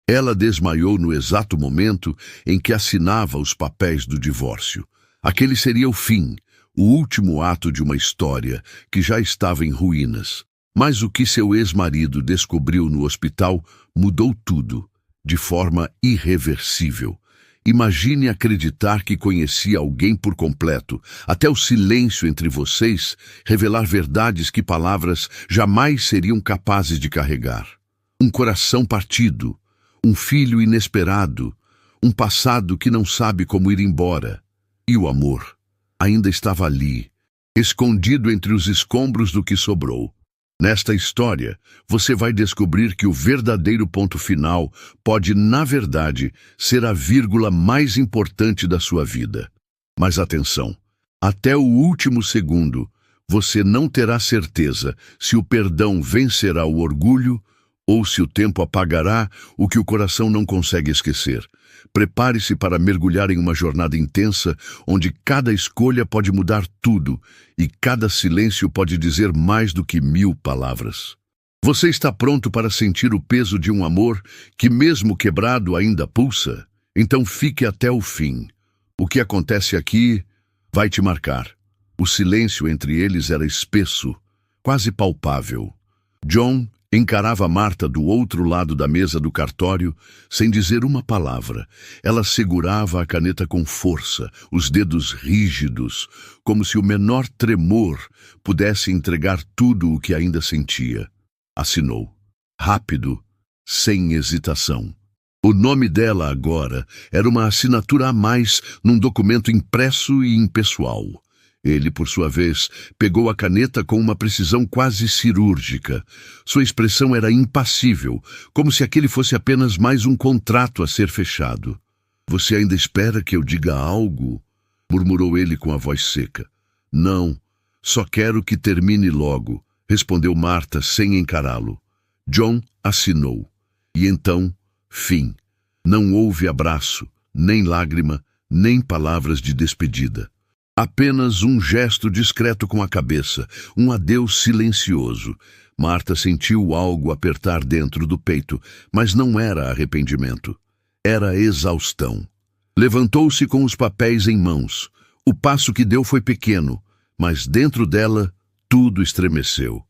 Ela desmaiou no exato momento em que assinava os papéis do divórcio. Aquele seria o fim, o último ato de uma história que já estava em ruínas. Mas o que seu ex-marido descobriu no hospital mudou tudo, de forma irreversível. Imagine acreditar que conhecia alguém por completo, até o silêncio entre vocês revelar verdades que palavras jamais seriam capazes de carregar. Um coração partido, um filho inesperado, um passado que não sabe como ir embora. E o amor ainda estava ali, escondido entre os escombros do que sobrou. Nesta história, você vai descobrir que o verdadeiro ponto final pode, na verdade, ser a vírgula mais importante da sua vida. Mas atenção, até o último segundo, você não terá certeza se o perdão vencerá o orgulho ou se o tempo apagará o que o coração não consegue esquecer. Prepare-se para mergulhar em uma jornada intensa, onde cada escolha pode mudar tudo e cada silêncio pode dizer mais do que 1000 palavras. Você está pronto para sentir o peso de um amor que, mesmo quebrado, ainda pulsa? Então fique até o fim. O que acontece aqui vai te marcar. O silêncio entre eles era espesso, quase palpável. John encarava Marta do outro lado da mesa do cartório, sem dizer uma palavra. Ela segurava a caneta com força, os dedos rígidos, como se o menor tremor pudesse entregar tudo o que ainda sentia. Assinou. Rápido, sem hesitação. O nome dela agora era uma assinatura a mais num documento impresso e impessoal. Ele, por sua vez, pegou a caneta com uma precisão quase cirúrgica. Sua expressão era impassível, como se aquele fosse apenas mais um contrato a ser fechado. "Você ainda espera que eu diga algo?" murmurou ele com a voz seca. "Não, só quero que termine logo", respondeu Marta sem encará-lo. John assinou. E então, fim. Não houve abraço, nem lágrima, nem palavras de despedida. Apenas um gesto discreto com a cabeça, um adeus silencioso. Marta sentiu algo apertar dentro do peito, mas não era arrependimento. Era exaustão. Levantou-se com os papéis em mãos. O passo que deu foi pequeno, mas dentro dela tudo estremeceu.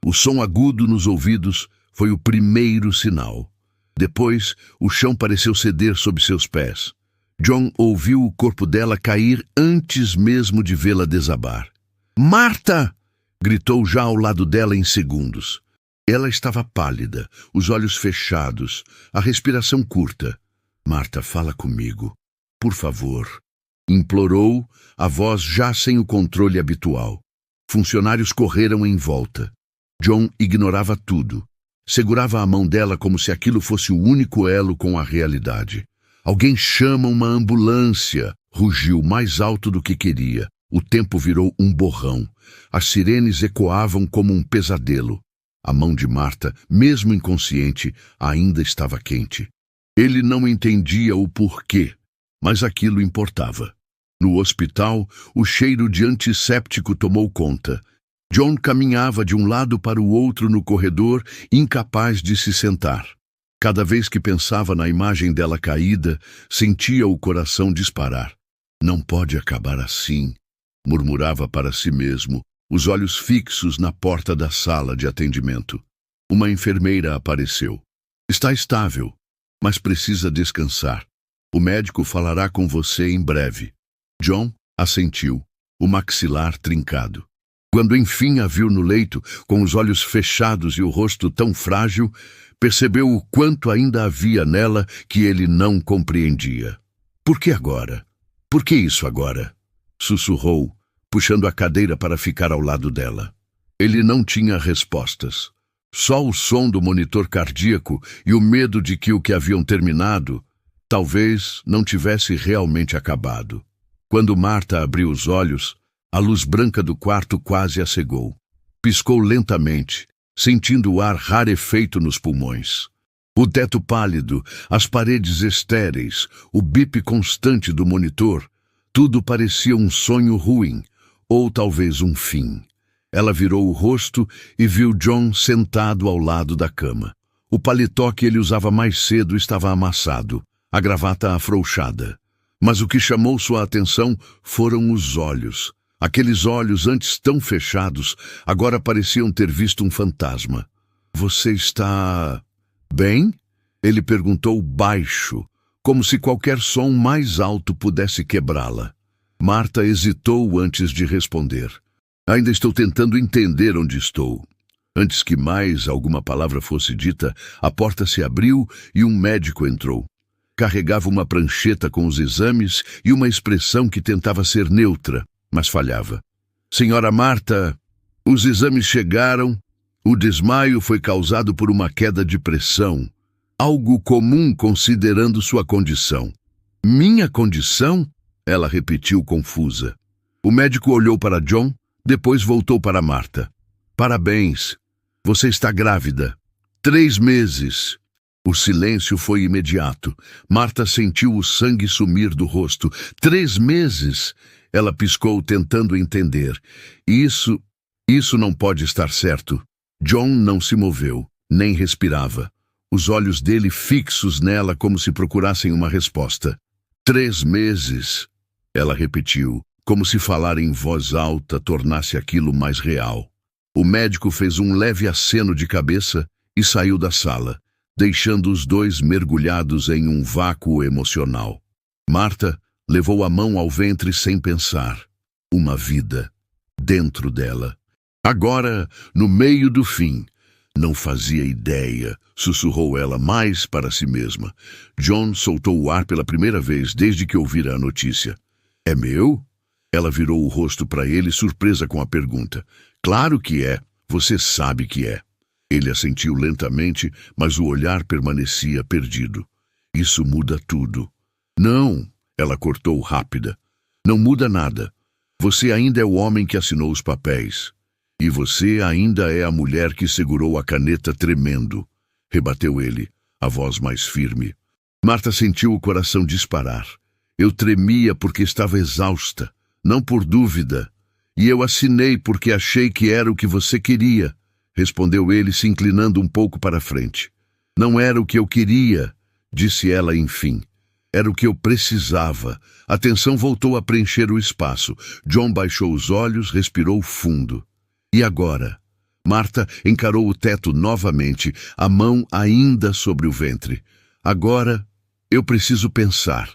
O som agudo nos ouvidos foi o primeiro sinal. Depois, o chão pareceu ceder sob seus pés. John ouviu o corpo dela cair antes mesmo de vê-la desabar. "Marta!" gritou já ao lado dela em segundos. Ela estava pálida, os olhos fechados, a respiração curta. "Marta, fala comigo, por favor", implorou, a voz já sem o controle habitual. Funcionários correram em volta. John ignorava tudo. Segurava a mão dela como se aquilo fosse o único elo com a realidade. "Alguém chama uma ambulância", rugiu mais alto do que queria. O tempo virou um borrão. As sirenes ecoavam como um pesadelo. A mão de Marta, mesmo inconsciente, ainda estava quente. Ele não entendia o porquê, mas aquilo importava. No hospital, o cheiro de antisséptico tomou conta. John caminhava de um lado para o outro no corredor, incapaz de se sentar. Cada vez que pensava na imagem dela caída, sentia o coração disparar. "Não pode acabar assim", murmurava para si mesmo, os olhos fixos na porta da sala de atendimento. Uma enfermeira apareceu. "Está estável, mas precisa descansar. O médico falará com você em breve." John assentiu, o maxilar trincado. Quando enfim a viu no leito, com os olhos fechados e o rosto tão frágil, percebeu o quanto ainda havia nela que ele não compreendia. "Por que agora? Por que isso agora?" sussurrou, puxando a cadeira para ficar ao lado dela. Ele não tinha respostas. Só o som do monitor cardíaco e o medo de que o que haviam terminado talvez não tivesse realmente acabado. Quando Marta abriu os olhos, a luz branca do quarto quase a cegou. Piscou lentamente, sentindo o ar rarefeito nos pulmões. O teto pálido, as paredes estéreis, o bip constante do monitor, tudo parecia um sonho ruim, ou talvez um fim. Ela virou o rosto e viu John sentado ao lado da cama. O paletó que ele usava mais cedo estava amassado, a gravata afrouxada. Mas o que chamou sua atenção foram os olhos. Aqueles olhos, antes tão fechados, agora pareciam ter visto um fantasma. Você está bem? Ele perguntou baixo, como se qualquer som mais alto pudesse quebrá-la. Marta hesitou antes de responder. Ainda estou tentando entender onde estou. Antes que mais alguma palavra fosse dita, a porta se abriu e um médico entrou. Carregava uma prancheta com os exames e uma expressão que tentava ser neutra, mas falhava. Senhora Marta, os exames chegaram. O desmaio foi causado por uma queda de pressão. Algo comum considerando sua condição. Minha condição? Ela repetiu confusa. O médico olhou para John, depois voltou para Marta. Parabéns. Você está grávida. 3 meses. O silêncio foi imediato. Marta sentiu o sangue sumir do rosto. 3 meses? Ela piscou, tentando entender. Isso não pode estar certo. John não se moveu, nem respirava. Os olhos dele fixos nela como se procurassem uma resposta. 3 meses, ela repetiu, como se falar em voz alta tornasse aquilo mais real. O médico fez um leve aceno de cabeça e saiu da sala, deixando os dois mergulhados em um vácuo emocional. Marta levou a mão ao ventre sem pensar. Uma vida dentro dela. Agora, no meio do fim. Não fazia ideia, sussurrou ela mais para si mesma. John soltou o ar pela primeira vez desde que ouvira a notícia. É meu? Ela virou o rosto para ele, surpresa com a pergunta. Claro que é. Você sabe que é. Ele assentiu lentamente, mas o olhar permanecia perdido. Isso muda tudo. Não, ela cortou rápida. Não muda nada. Você ainda é o homem que assinou os papéis. E você ainda é a mulher que segurou a caneta tremendo, rebateu ele, a voz mais firme. Marta sentiu o coração disparar. Eu tremia porque estava exausta, não por dúvida. E eu assinei porque achei que era o que você queria, respondeu ele, se inclinando um pouco para a frente. Não era o que eu queria, disse ela enfim. Era o que eu precisava. A tensão voltou a preencher o espaço. John baixou os olhos, respirou fundo. E agora? Marta encarou o teto novamente, a mão ainda sobre o ventre. Agora, eu preciso pensar.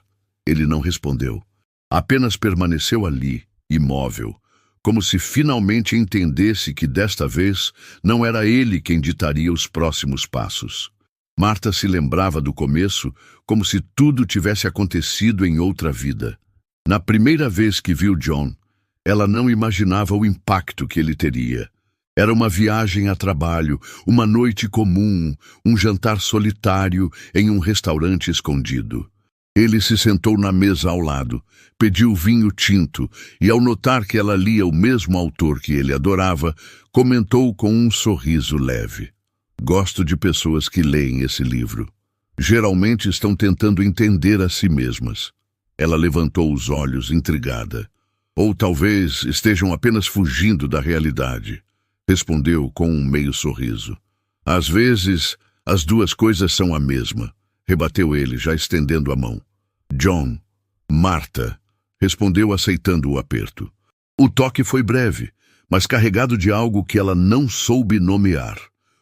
Ele não respondeu. Apenas permaneceu ali, imóvel, como se finalmente entendesse que desta vez não era ele quem ditaria os próximos passos. Marta se lembrava do começo como se tudo tivesse acontecido em outra vida. Na primeira vez que viu John, ela não imaginava o impacto que ele teria. Era uma viagem a trabalho, uma noite comum, um jantar solitário em um restaurante escondido. Ele se sentou na mesa ao lado, pediu vinho tinto e, ao notar que ela lia o mesmo autor que ele adorava, comentou com um sorriso leve. Gosto de pessoas que leem esse livro. Geralmente estão tentando entender a si mesmas. Ela levantou os olhos, intrigada. Ou talvez estejam apenas fugindo da realidade, respondeu com um meio sorriso. Às vezes, as duas coisas são a mesma, rebateu ele, já estendendo a mão. John, Marta, respondeu aceitando o aperto. O toque foi breve, mas carregado de algo que ela não soube nomear.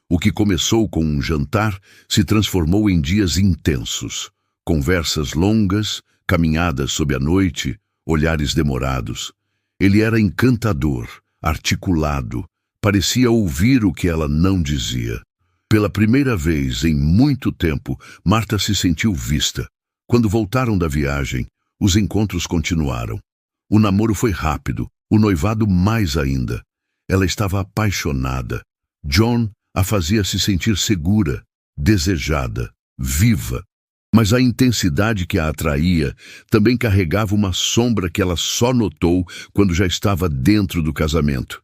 O que começou com um jantar se transformou em dias intensos, conversas longas, caminhadas sob a noite, olhares demorados. Ele era encantador, articulado, parecia ouvir o que ela não dizia. Pela primeira vez em muito tempo, Marta se sentiu vista. Quando voltaram da viagem, os encontros continuaram. O namoro foi rápido, o noivado mais ainda. Ela estava apaixonada. John a fazia se sentir segura, desejada, viva. Mas a intensidade que a atraía também carregava uma sombra que ela só notou quando já estava dentro do casamento.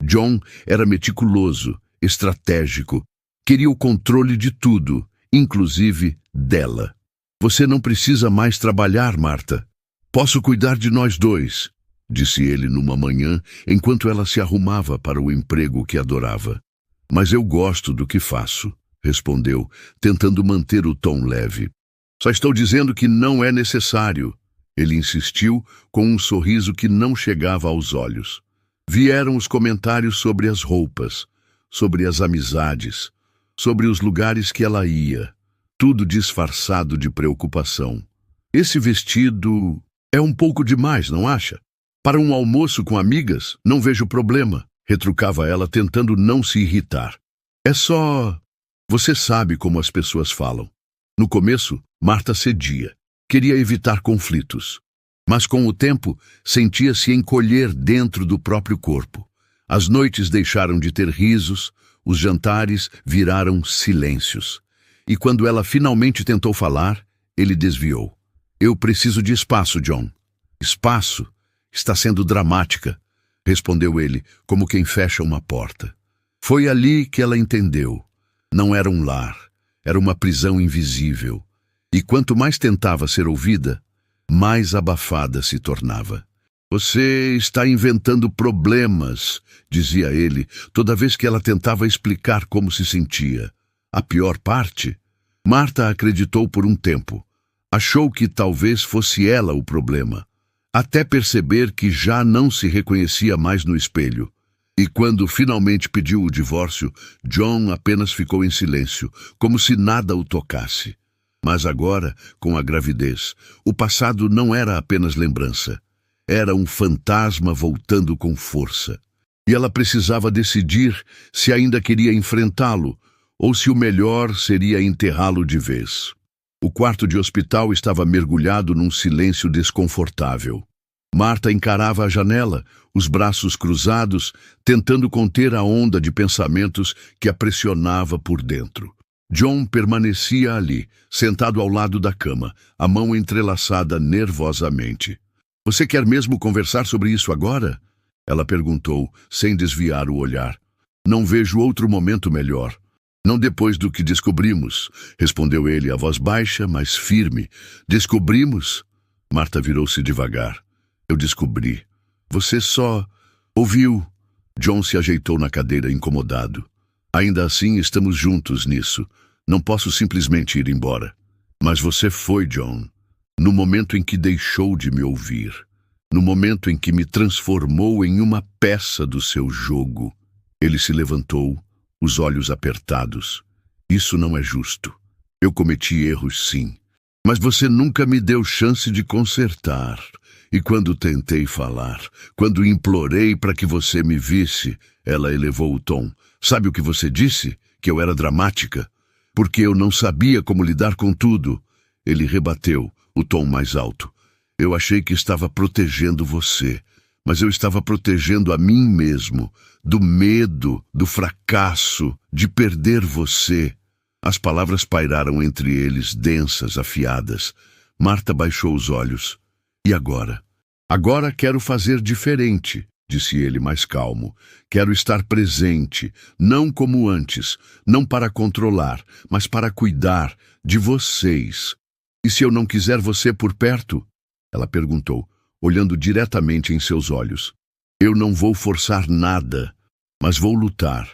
John era meticuloso, estratégico, queria o controle de tudo, inclusive dela. Você não precisa mais trabalhar, Marta. Posso cuidar de nós dois, disse ele numa manhã, enquanto ela se arrumava para o emprego que adorava. Mas eu gosto do que faço, respondeu, tentando manter o tom leve. Só estou dizendo que não é necessário. Ele insistiu, com um sorriso que não chegava aos olhos. Vieram os comentários sobre as roupas, sobre as amizades, sobre os lugares que ela ia, tudo disfarçado de preocupação. Esse vestido é um pouco demais, não acha? Para um almoço com amigas, não vejo problema, retrucava ela, tentando não se irritar. É só... Você sabe como as pessoas falam. No começo, Marta cedia. Queria evitar conflitos. Mas com o tempo, sentia-se encolher dentro do próprio corpo. As noites deixaram de ter risos, os jantares viraram silêncios. E quando ela finalmente tentou falar, ele desviou. Eu preciso de espaço, John. Espaço? Está sendo dramática, respondeu ele, como quem fecha uma porta. Foi ali que ela entendeu. Não era um lar, era uma prisão invisível. E quanto mais tentava ser ouvida, mais abafada se tornava. Você está inventando problemas, dizia ele, toda vez que ela tentava explicar como se sentia. A pior parte? Marta acreditou por um tempo. Achou que talvez fosse ela o problema, até perceber que já não se reconhecia mais no espelho. E quando finalmente pediu o divórcio, John apenas ficou em silêncio, como se nada o tocasse. Mas agora, com a gravidez, o passado não era apenas lembrança. Era um fantasma voltando com força. E ela precisava decidir se ainda queria enfrentá-lo, ou se o melhor seria enterrá-lo de vez. O quarto de hospital estava mergulhado num silêncio desconfortável. Marta encarava a janela, os braços cruzados, tentando conter a onda de pensamentos que a pressionava por dentro. John permanecia ali, sentado ao lado da cama, a mão entrelaçada nervosamente. Você quer mesmo conversar sobre isso agora? Ela perguntou, sem desviar o olhar. Não vejo outro momento melhor. Não depois do que descobrimos, respondeu ele, a voz baixa, mas firme. Descobrimos? Marta virou-se devagar. Eu descobri. Você só ouviu. John se ajeitou na cadeira, incomodado. Ainda assim, estamos juntos nisso. Não posso simplesmente ir embora. Mas você foi, John. No momento em que deixou de me ouvir. No momento em que me transformou em uma peça do seu jogo. Ele se levantou, os olhos apertados. Isso não é justo. Eu cometi erros, sim. Mas você nunca me deu chance de consertar. E quando tentei falar, quando implorei para que você me visse, ela elevou o tom. Sabe o que você disse? Que eu era dramática? Porque eu não sabia como lidar com tudo. Ele rebateu, o tom mais alto. Eu achei que estava protegendo você, mas eu estava protegendo a mim mesmo, do medo, do fracasso, de perder você. As palavras pairaram entre eles, densas, afiadas. Marta baixou os olhos. E agora? Agora quero fazer diferente, disse ele mais calmo. Quero estar presente, não como antes, não para controlar, mas para cuidar de vocês. E se eu não quiser você por perto? Ela perguntou, olhando diretamente em seus olhos. Eu não vou forçar nada, mas vou lutar.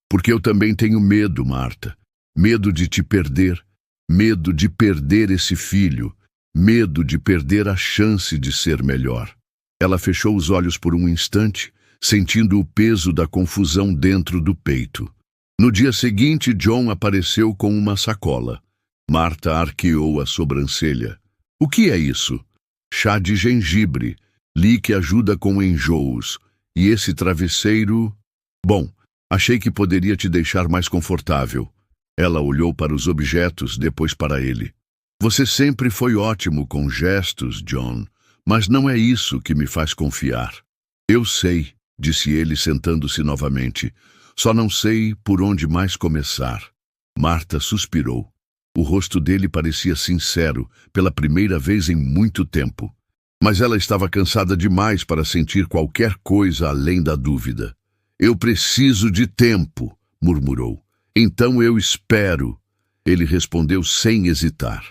Porque eu também tenho medo, Marta. Medo de te perder, medo de perder esse filho, medo de perder a chance de ser melhor. Ela fechou os olhos por um instante, sentindo o peso da confusão dentro do peito. No dia seguinte, John apareceu com uma sacola. Marta arqueou a sobrancelha. O que é isso? Chá de gengibre. Li que ajuda com enjoos. E esse travesseiro... Bom, achei que poderia te deixar mais confortável. Ela olhou para os objetos, depois para ele. Você sempre foi ótimo com gestos, John, mas não é isso que me faz confiar. Eu sei, disse ele, sentando-se novamente. Só não sei por onde mais começar. Marta suspirou. O rosto dele parecia sincero, pela primeira vez em muito tempo. Mas ela estava cansada demais para sentir qualquer coisa além da dúvida. Eu preciso de tempo, murmurou. Então eu espero, ele respondeu sem hesitar.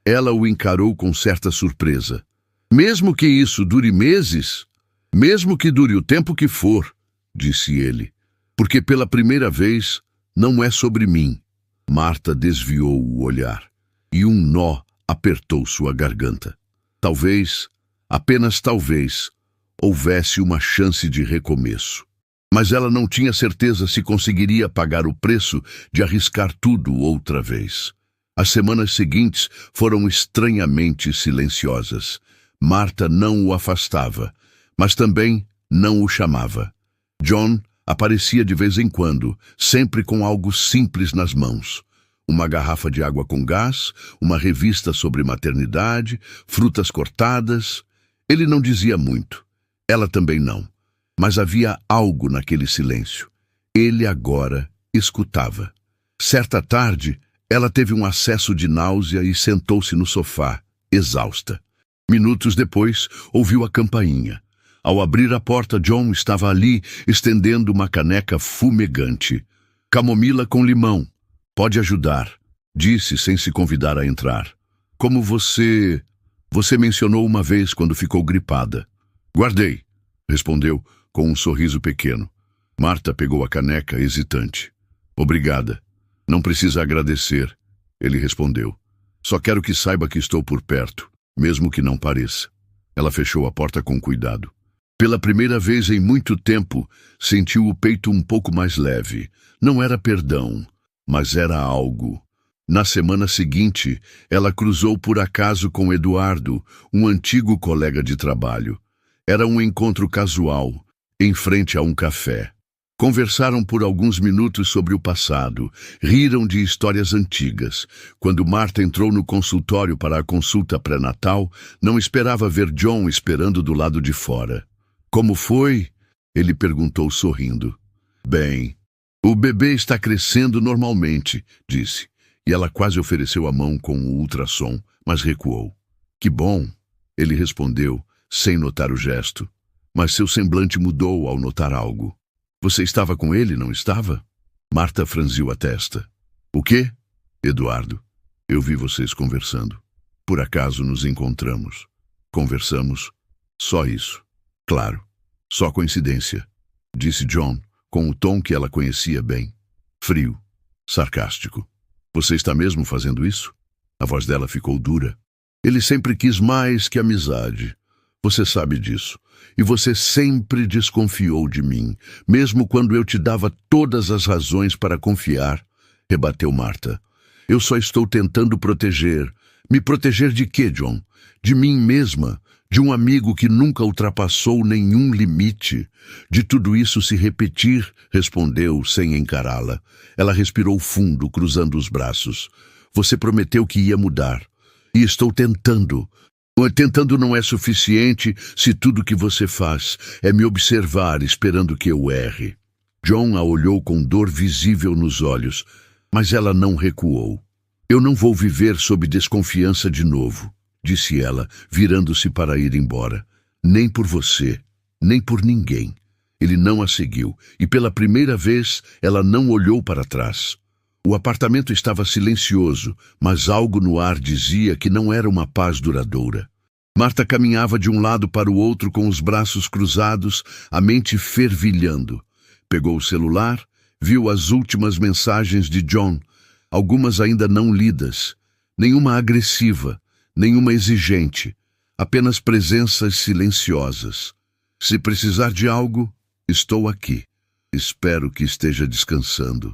Ela o encarou com certa surpresa. Mesmo que isso dure meses, mesmo que dure o tempo que for, disse ele, porque pela primeira vez não é sobre mim. Marta desviou o olhar, e um nó apertou sua garganta. Talvez, apenas talvez, houvesse uma chance de recomeço. Mas ela não tinha certeza se conseguiria pagar o preço de arriscar tudo outra vez. As semanas seguintes foram estranhamente silenciosas. Marta não o afastava, mas também não o chamava. John aparecia de vez em quando, sempre com algo simples nas mãos. Uma garrafa de água com gás, uma revista sobre maternidade, frutas cortadas. Ele não dizia muito. Ela também não. Mas havia algo naquele silêncio. Ele agora escutava. Certa tarde, ela teve um acesso de náusea e sentou-se no sofá, exausta. Minutos depois, ouviu a campainha. Ao abrir a porta, John estava ali, estendendo uma caneca fumegante. Camomila com limão. Pode ajudar, disse sem se convidar a entrar. Como você mencionou uma vez quando ficou gripada. Guardei, respondeu com um sorriso pequeno. Marta pegou a caneca, hesitante. Obrigada. Não precisa agradecer, ele respondeu. Só quero que saiba que estou por perto, mesmo que não pareça. Ela fechou a porta com cuidado. Pela primeira vez em muito tempo, sentiu o peito um pouco mais leve. Não era perdão, mas era algo. Na semana seguinte, ela cruzou por acaso com Eduardo, um antigo colega de trabalho. Era um encontro casual, em frente a um café. Conversaram por alguns minutos sobre o passado, riram de histórias antigas. Quando Marta entrou no consultório para a consulta pré-natal, não esperava ver John esperando do lado de fora. Como foi? Ele perguntou sorrindo. Bem, o bebê está crescendo normalmente, disse, e ela quase ofereceu a mão com o ultrassom, mas recuou. Que bom, ele respondeu, sem notar o gesto. Mas seu semblante mudou ao notar algo. Você estava com ele, não estava? Marta franziu a testa. O quê? Eduardo, eu vi vocês conversando. Por acaso nos encontramos. Conversamos. Só isso. Claro. Só coincidência, disse John, com o tom que ela conhecia bem. Frio. Sarcástico. Você está mesmo fazendo isso? A voz dela ficou dura. Ele sempre quis mais que amizade. Você sabe disso. E você sempre desconfiou de mim, mesmo quando eu te dava todas as razões para confiar, rebateu Marta. Eu só estou tentando proteger. Me proteger de quê, John? De mim mesma, de um amigo que nunca ultrapassou nenhum limite. De tudo isso se repetir, respondeu, sem encará-la. Ela respirou fundo, cruzando os braços. Você prometeu que ia mudar. E estou tentando. Tentando não é suficiente se tudo que você faz é me observar esperando que eu erre. John a olhou com dor visível nos olhos, mas ela não recuou. Eu não vou viver sob desconfiança de novo, disse ela, virando-se para ir embora. Nem por você, nem por ninguém. Ele não a seguiu, e pela primeira vez ela não olhou para trás. O apartamento estava silencioso, mas algo no ar dizia que não era uma paz duradoura. Marta caminhava de um lado para o outro com os braços cruzados, a mente fervilhando. Pegou o celular, viu as últimas mensagens de John, algumas ainda não lidas. Nenhuma agressiva, nenhuma exigente, apenas presenças silenciosas. Se precisar de algo, estou aqui. Espero que esteja descansando.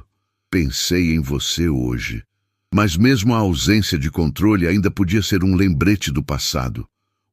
Pensei em você hoje. Mas mesmo a ausência de controle ainda podia ser um lembrete do passado.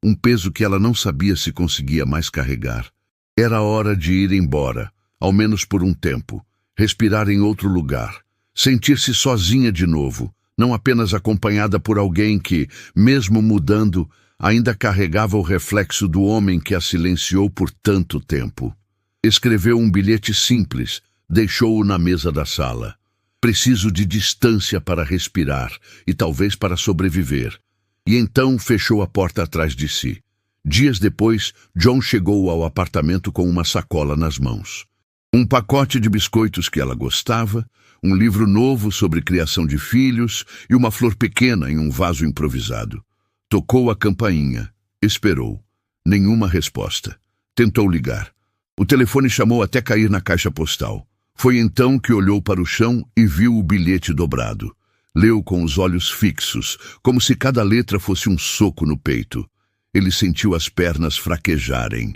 Um peso que ela não sabia se conseguia mais carregar. Era hora de ir embora, ao menos por um tempo. Respirar em outro lugar. Sentir-se sozinha de novo, não apenas acompanhada por alguém que, mesmo mudando, ainda carregava o reflexo do homem que a silenciou por tanto tempo. Escreveu um bilhete simples, deixou-o na mesa da sala. Preciso de distância para respirar e talvez para sobreviver. E então fechou a porta atrás de si. Dias depois, John chegou ao apartamento com uma sacola nas mãos. Um pacote de biscoitos que ela gostava, um livro novo sobre criação de filhos e uma flor pequena em um vaso improvisado. Tocou a campainha. Esperou. Nenhuma resposta. Tentou ligar. O telefone chamou até cair na caixa postal. Foi então que olhou para o chão e viu o bilhete dobrado. Leu com os olhos fixos, como se cada letra fosse um soco no peito. Ele sentiu as pernas fraquejarem.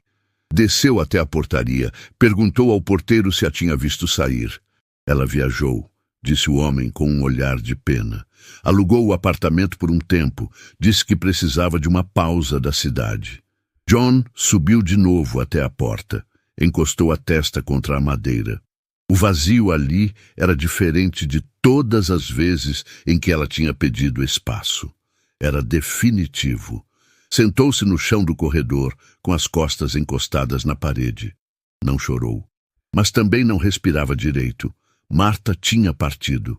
Desceu até a portaria, perguntou ao porteiro se a tinha visto sair. Ela viajou, disse o homem com um olhar de pena. Alugou o apartamento por um tempo, disse que precisava de uma pausa da cidade. John subiu de novo até a porta, encostou a testa contra a madeira. O vazio ali era diferente de todas as vezes em que ela tinha pedido espaço. Era definitivo. Sentou-se no chão do corredor, com as costas encostadas na parede. Não chorou, mas também não respirava direito. Marta tinha partido,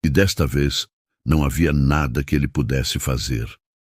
e desta vez não havia nada que ele pudesse fazer.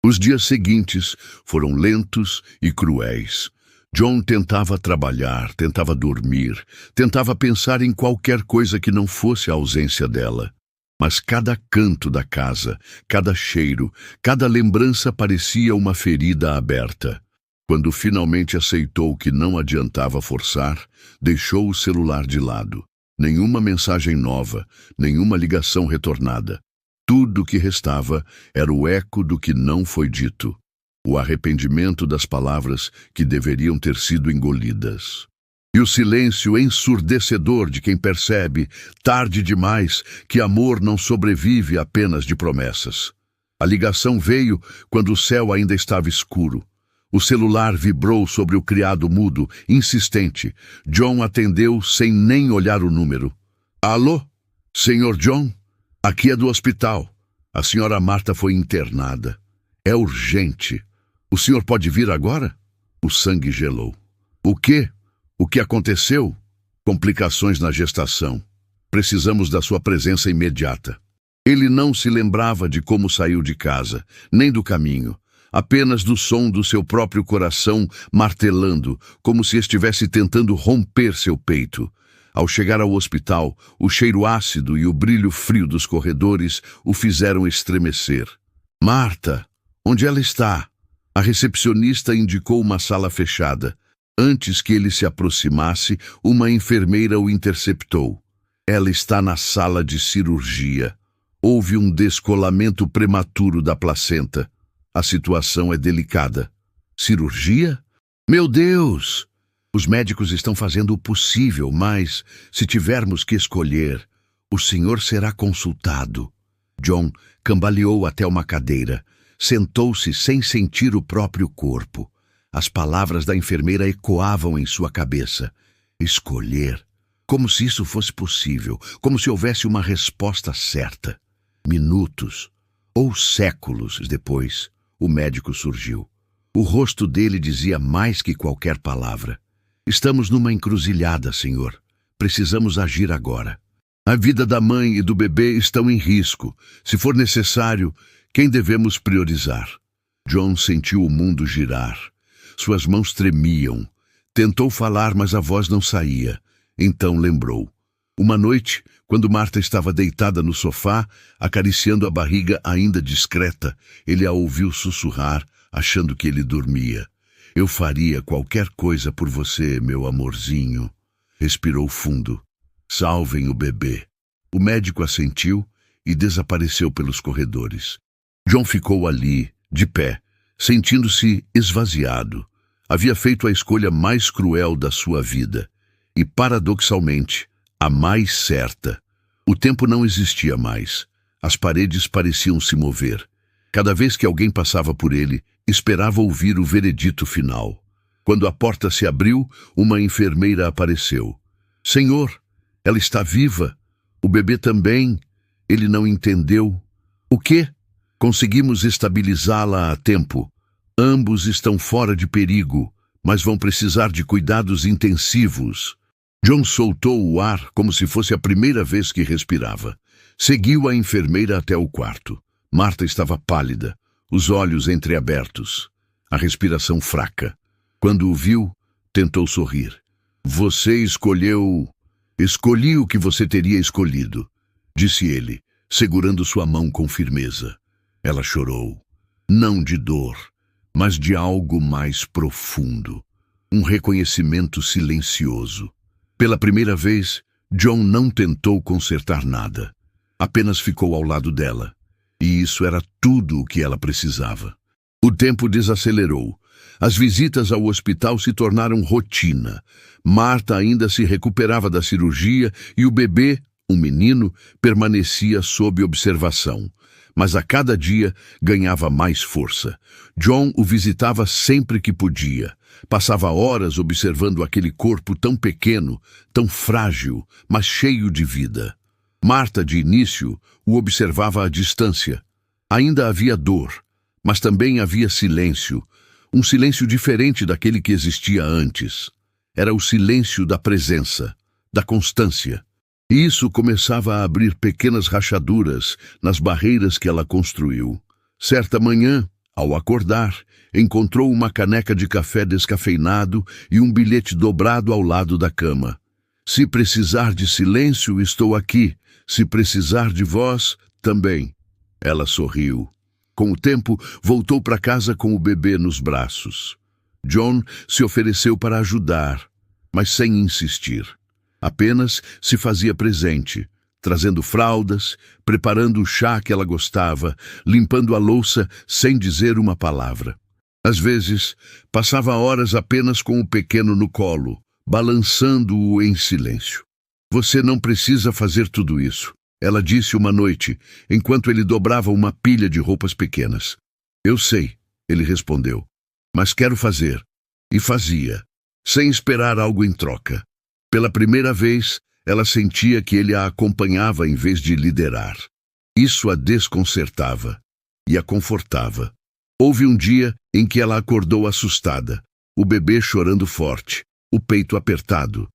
Os dias seguintes foram lentos e cruéis. John tentava trabalhar, tentava dormir, tentava pensar em qualquer coisa que não fosse a ausência dela. Mas cada canto da casa, cada cheiro, cada lembrança parecia uma ferida aberta. Quando finalmente aceitou que não adiantava forçar, deixou o celular de lado. Nenhuma mensagem nova, nenhuma ligação retornada. Tudo o que restava era o eco do que não foi dito. O arrependimento das palavras que deveriam ter sido engolidas. E o silêncio ensurdecedor de quem percebe, tarde demais, que amor não sobrevive apenas de promessas. A ligação veio quando o céu ainda estava escuro. O celular vibrou sobre o criado mudo, insistente. John atendeu sem nem olhar o número. Alô? Senhor John? Aqui é do hospital. A senhora Marta foi internada. É urgente. O senhor pode vir agora? O sangue gelou. O quê? O que aconteceu? Complicações na gestação. Precisamos da sua presença imediata. Ele não se lembrava de como saiu de casa, nem do caminho, apenas do som do seu próprio coração martelando, como se estivesse tentando romper seu peito. Ao chegar ao hospital, o cheiro ácido e o brilho frio dos corredores o fizeram estremecer. Marta, onde ela está? A recepcionista indicou uma sala fechada. Antes que ele se aproximasse, uma enfermeira o interceptou. Ela está na sala de cirurgia. Houve um descolamento prematuro da placenta. A situação é delicada. Cirurgia? Meu Deus! Os médicos estão fazendo o possível, mas, se tivermos que escolher, o senhor será consultado. John cambaleou até uma cadeira. Sentou-se sem sentir o próprio corpo. As palavras da enfermeira ecoavam em sua cabeça. Escolher. Como se isso fosse possível, como se houvesse uma resposta certa. Minutos, ou séculos depois, o médico surgiu. O rosto dele dizia mais que qualquer palavra. Estamos numa encruzilhada, senhor. Precisamos agir agora. A vida da mãe e do bebê estão em risco. Se for necessário, quem devemos priorizar? John sentiu o mundo girar. Suas mãos tremiam. Tentou falar, mas a voz não saía. Então lembrou. Uma noite, quando Marta estava deitada no sofá, acariciando a barriga ainda discreta, ele a ouviu sussurrar, achando que ele dormia. Eu faria qualquer coisa por você, meu amorzinho. Respirou fundo. Salvem o bebê. O médico assentiu e desapareceu pelos corredores. John ficou ali, de pé, sentindo-se esvaziado. Havia feito a escolha mais cruel da sua vida. E, paradoxalmente, a mais certa. O tempo não existia mais. As paredes pareciam se mover. Cada vez que alguém passava por ele, esperava ouvir o veredito final. Quando a porta se abriu, uma enfermeira apareceu. Senhor, ela está viva. O bebê também. Ele não entendeu. O quê? Conseguimos estabilizá-la a tempo. Ambos estão fora de perigo, mas vão precisar de cuidados intensivos. John soltou o ar como se fosse a primeira vez que respirava. Seguiu a enfermeira até o quarto. Marta estava pálida, os olhos entreabertos, a respiração fraca. Quando o viu, tentou sorrir. Você escolheu... Escolhi o que você teria escolhido, disse ele, segurando sua mão com firmeza. Ela chorou. Não de dor, mas de algo mais profundo. Um reconhecimento silencioso. Pela primeira vez, John não tentou consertar nada. Apenas ficou ao lado dela. E isso era tudo o que ela precisava. O tempo desacelerou. As visitas ao hospital se tornaram rotina. Marta ainda se recuperava da cirurgia e o bebê, um menino, permanecia sob observação. Mas a cada dia ganhava mais força. John o visitava sempre que podia. Passava horas observando aquele corpo tão pequeno, tão frágil, mas cheio de vida. Marta, de início, o observava à distância. Ainda havia dor, mas também havia silêncio. Um silêncio diferente daquele que existia antes. Era o silêncio da presença, da constância. E isso começava a abrir pequenas rachaduras nas barreiras que ela construiu. Certa manhã, ao acordar, encontrou uma caneca de café descafeinado e um bilhete dobrado ao lado da cama. Se precisar de silêncio, estou aqui. Se precisar de voz, também. Ela sorriu. Com o tempo, voltou para casa com o bebê nos braços. John se ofereceu para ajudar, mas sem insistir. Apenas se fazia presente, trazendo fraldas, preparando o chá que ela gostava, limpando a louça sem dizer uma palavra. Às vezes, passava horas apenas com o pequeno no colo, balançando-o em silêncio. Você não precisa fazer tudo isso, ela disse uma noite, enquanto ele dobrava uma pilha de roupas pequenas. Eu sei, ele respondeu, mas quero fazer. E fazia, sem esperar algo em troca. Pela primeira vez, ela sentia que ele a acompanhava em vez de liderar. Isso a desconcertava e a confortava. Houve um dia em que ela acordou assustada, o bebê chorando forte, o peito apertado.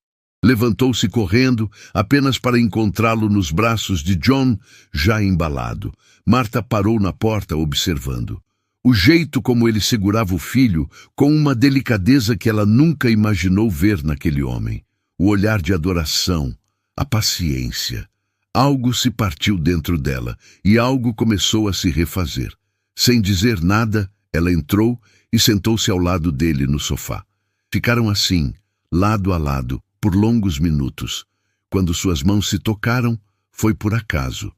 Levantou-se correndo, apenas para encontrá-lo nos braços de John, já embalado. Marta parou na porta observando. O jeito como ele segurava o filho, com uma delicadeza que ela nunca imaginou ver naquele homem. O olhar de adoração, a paciência. Algo se partiu dentro dela e algo começou a se refazer. Sem dizer nada, ela entrou e sentou-se ao lado dele no sofá. Ficaram assim, lado a lado, por longos minutos. Quando suas mãos se tocaram, foi por acaso,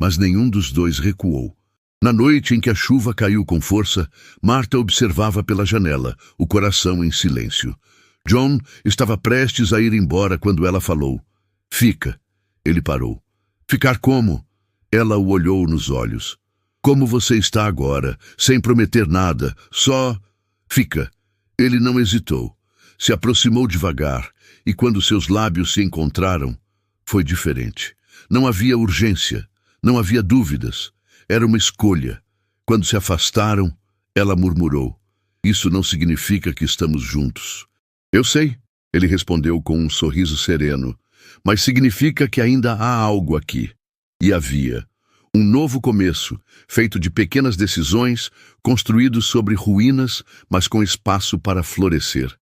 mas nenhum dos dois recuou. Na noite em que a chuva caiu com força, Marta observava pela janela, o coração em silêncio. John estava prestes a ir embora quando ela falou. Fica. Ele parou. Ficar como? Ela o olhou nos olhos. Como você está agora, sem prometer nada, só... Fica. Ele não hesitou. Se aproximou devagar, e quando seus lábios se encontraram, foi diferente. Não havia urgência, não havia dúvidas. Era uma escolha. Quando se afastaram, ela murmurou. Isso não significa que estamos juntos. Eu sei, ele respondeu com um sorriso sereno, mas significa que ainda há algo aqui. E havia. Um novo começo, feito de pequenas decisões, construído sobre ruínas, mas com espaço para florescer.